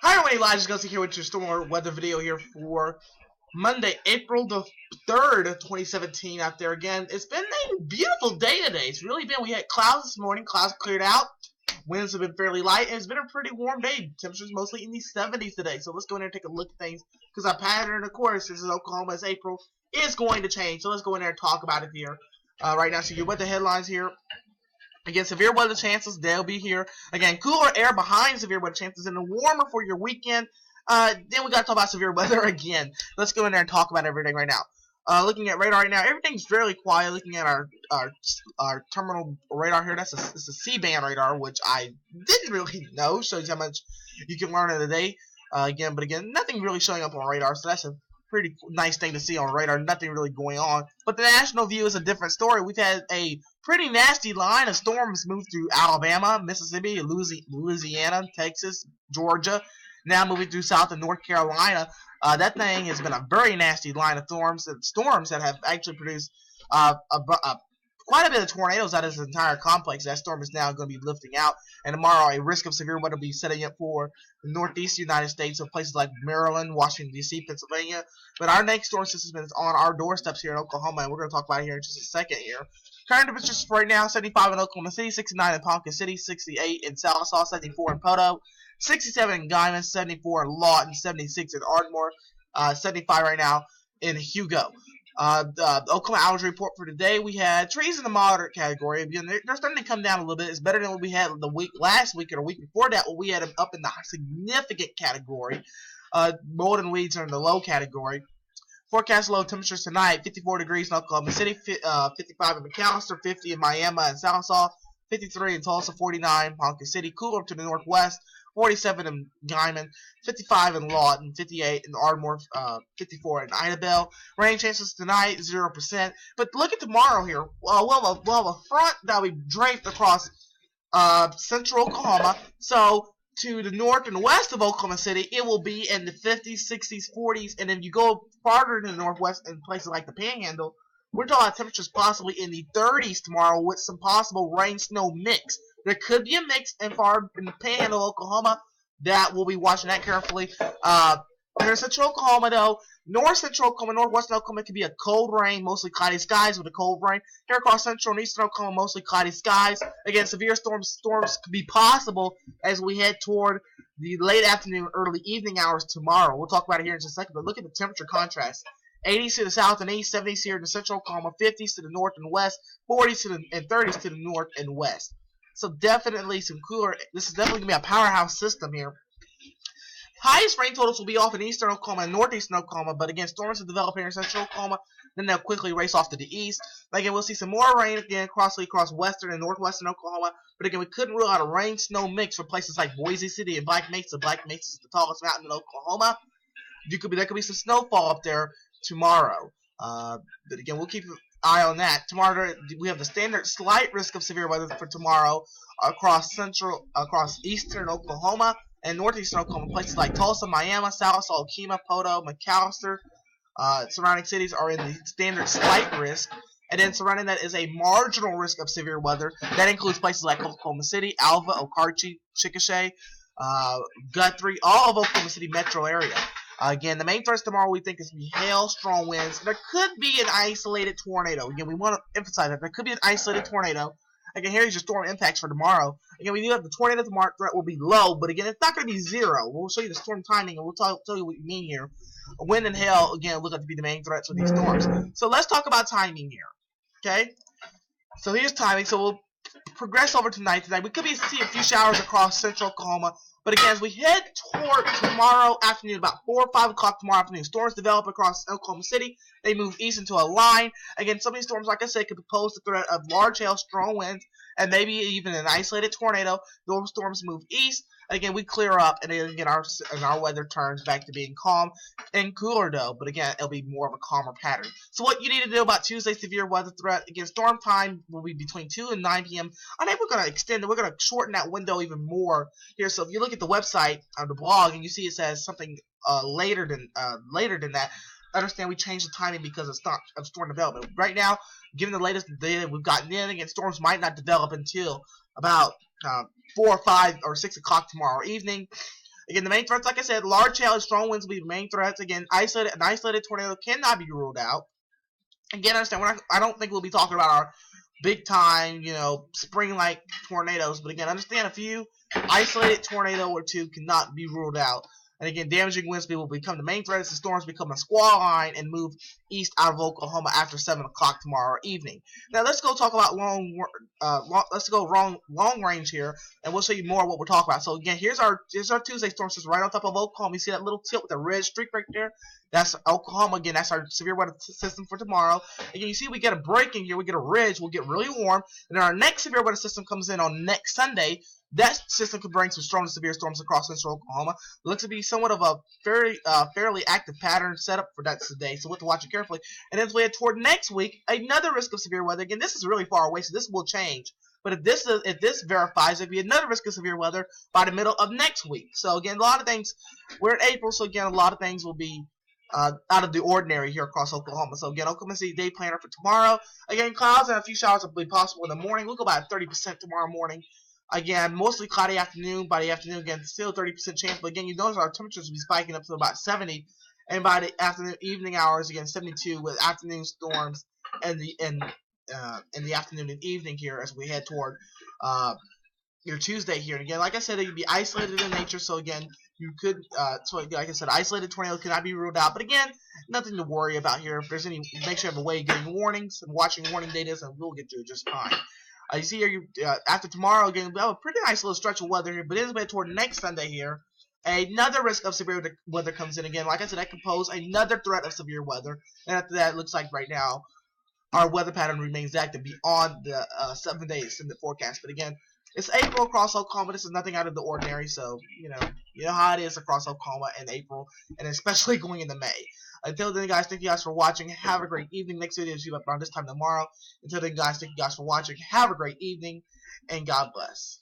Hi everybody, Elijah Gussie here with your storm weather video here for Monday, April the 3rd, 2017 out there again. It's been a beautiful day today. It's really been. We had clouds this morning. Clouds cleared out. Winds have been fairly light, and it's been a pretty warm day. Temperatures mostly in the 70s today. So let's go in there and take a look at things, because our pattern, of course, this is Oklahoma, it's April, is going to change. So let's go in there and talk about it here right now. So you weather headlines here. Again, severe weather chances, they'll be here. Again, cooler air behind severe weather chances and warmer for your weekend. Then we got to talk about severe weather again. Let's go in there and talk about everything right now. Looking at radar right now, everything's fairly quiet. Looking at our terminal radar here, it's a C-band radar, which I didn't really know. Shows you how much you can learn in a day. But again, nothing really showing up on radar, so that's a pretty nice thing to see on radar. Nothing really going on. But the national view is a different story. We've had a pretty nasty line of storms move through Alabama, Mississippi, Louisiana, Texas, Georgia, now moving through South and North Carolina. That thing has been a very nasty line of storms that have actually produced quite a bit of tornadoes out of this entire complex. That storm is now going to be lifting out, and tomorrow a risk of severe weather will be setting up for the northeast United States, so places like Maryland, Washington, D.C., Pennsylvania. But our next storm system is on our doorsteps here in Oklahoma, and we're going to talk about it here in just a second here. Current temperatures right now, 75 in Oklahoma City, 69 in Ponca City, 68 in Sallisaw, 74 in Poto, 67 in Guymon, 74 in Lawton, 76 in Ardmore, 75 right now in Hugo. The Oklahoma allergy report for today, we had trees in the moderate category. Again, they're starting to come down a little bit. It's better than what we had last week or the week before that, when we had them up in the significant category. Mold and weeds are in the low category. Forecast low temperatures tonight, 54 degrees in Oklahoma City, 55 in McAlester, 50 in Miami and Sallisaw, 53 in Tulsa, 49 in Ponca City, cooler to the northwest, 47 in Guymon, 55 in Lawton, 58 in Ardmore, 54 in Idabel. Rain chances tonight, 0%. But look at tomorrow here. We'll have a front that will be draped across central Oklahoma. So to the north and west of Oklahoma City, it will be in the 50s, 60s, 40s, and then you go farther to the northwest in places like the Panhandle, we're talking about temperatures possibly in the 30s tomorrow with some possible rain-snow mix. There could be a mix in the Panhandle, Oklahoma. That we'll be watching that carefully. Here in central Oklahoma, though, north central Oklahoma, northwestern Oklahoma, it could be a cold rain, mostly cloudy skies with a cold rain. Here across central and eastern Oklahoma, mostly cloudy skies. Again, severe storms could be possible as we head toward the late afternoon, early evening hours tomorrow. We'll talk about it here in just a second, but look at the temperature contrast. 80s to the south and east, 70s here in the central Oklahoma, 50s to the north and west, 40s and 30s to the north and west. So definitely some cooler. This is definitely going to be a powerhouse system here. Highest rain totals will be off in eastern Oklahoma and northeastern Oklahoma, but again, storms will develop here in central Oklahoma, then they'll quickly race off to the east. Again, we'll see some more rain again across western and northwestern Oklahoma, but again, we couldn't rule out a rain-snow mix for places like Boise City and Black Mesa. Black Mesa is the tallest mountain in Oklahoma. There could be some snowfall up there tomorrow. But again, we'll keep an eye on that. Tomorrow, we have the standard slight risk of severe weather for tomorrow across eastern Oklahoma and northeastern Oklahoma. Places like Tulsa, Miami, Sallisaw, Okemah, Poto, McAlester, surrounding cities are in the standard slight risk. And then surrounding that is a marginal risk of severe weather. That includes places like Oklahoma City, Alva, Okarche, Chickasha, Guthrie, all of Oklahoma City metro area. Again, the main threats tomorrow we think is going to be hail, strong winds. There could be an isolated tornado. Again, we want to emphasize that. There could be an isolated tornado. Again, here's your storm impacts for tomorrow. Again, we do have the tornado tomorrow threat will be low, but again, it's not going to be zero. We'll show you the storm timing, and we'll tell you what we mean here. Wind and hail, again, look like to be the main threats with these storms. So let's talk about timing here. Okay? So here's timing. So we'll progress over tonight. We could see a few showers across central Oklahoma. But again, as we head toward tomorrow afternoon, about 4 or 5 o'clock tomorrow afternoon, storms develop across Oklahoma City. They move east into a line. Again, some of these storms, like I said, could pose the threat of large hail, strong winds, and maybe even an isolated tornado. Those storms move east. Again, we clear up, and then again, our weather turns back to being calm and cooler, though. But again, it'll be more of a calmer pattern. So what you need to know about Tuesday's severe weather threat, again, storm time will be between 2 and 9 p.m. I think we're going to extend it. We're going to shorten that window even more here. So if you look at the website on the blog and you see it says something later than that, understand we changed the timing because of storm development. Right now, given the latest data we've gotten in, again, storms might not develop until about 4 or 5 or 6 o'clock tomorrow evening. Again, the main threats, like I said, large hail and strong winds will be the main threats. Again, an isolated tornado cannot be ruled out. Again, understand, I don't think we'll be talking about our big time, spring-like tornadoes. But again, understand a few isolated tornado or two cannot be ruled out. And again, damaging winds will become the main threat as the storms become a squall line and move east out of Oklahoma after 7 o'clock tomorrow evening. Now let's go talk about long range here, and we'll show you more of what we're talking about. So again, here's our Tuesday storm system right on top of Oklahoma. You see that little tilt with the red streak right there? That's Oklahoma. Again, that's our severe weather system for tomorrow. Again, you see we get a break in here. We get a ridge. We'll get really warm. And then our next severe weather system comes in on next Sunday. That system could bring some strong to severe storms across central Oklahoma. It looks to be somewhat of a fairly active pattern set up for that today, so we'll have to watch it carefully. And as we head toward next week, another risk of severe weather. Again, this is really far away, so this will change. But if this verifies, it'll be another risk of severe weather by the middle of next week. So again, a lot of things. We're in April, so again, a lot of things will be out of the ordinary here across Oklahoma. So again, Oklahoma City day planner for tomorrow. Again, clouds and a few showers will be possible in the morning. We'll go about 30% tomorrow morning. Again, mostly cloudy afternoon. By the afternoon, again, still 30% chance. But again, you notice our temperatures will be spiking up to about 70. And by the afternoon, evening hours, again, 72 with afternoon storms in the afternoon and evening here as we head toward your Tuesday here. And again, like I said, it can be isolated in nature. So again, you could, like I said, isolated tornadoes cannot be ruled out. But again, nothing to worry about here. If there's any, make sure you have a way of getting warnings and watching warning data, and we'll get through it just fine. You see here, after tomorrow, again, we have a pretty nice little stretch of weather here, but it is way toward next Sunday here. Another risk of severe weather comes in again. Like I said, that can pose another threat of severe weather. And after that, it looks like right now, our weather pattern remains active beyond the 7 days in the forecast. But again, it's April across Oklahoma. This is nothing out of the ordinary. So, you know how it is across Oklahoma in April, and especially going into May. Until then, guys, thank you guys for watching. Have a great evening. Next video is due up around this time tomorrow. Until then, guys, thank you guys for watching. Have a great evening, and God bless.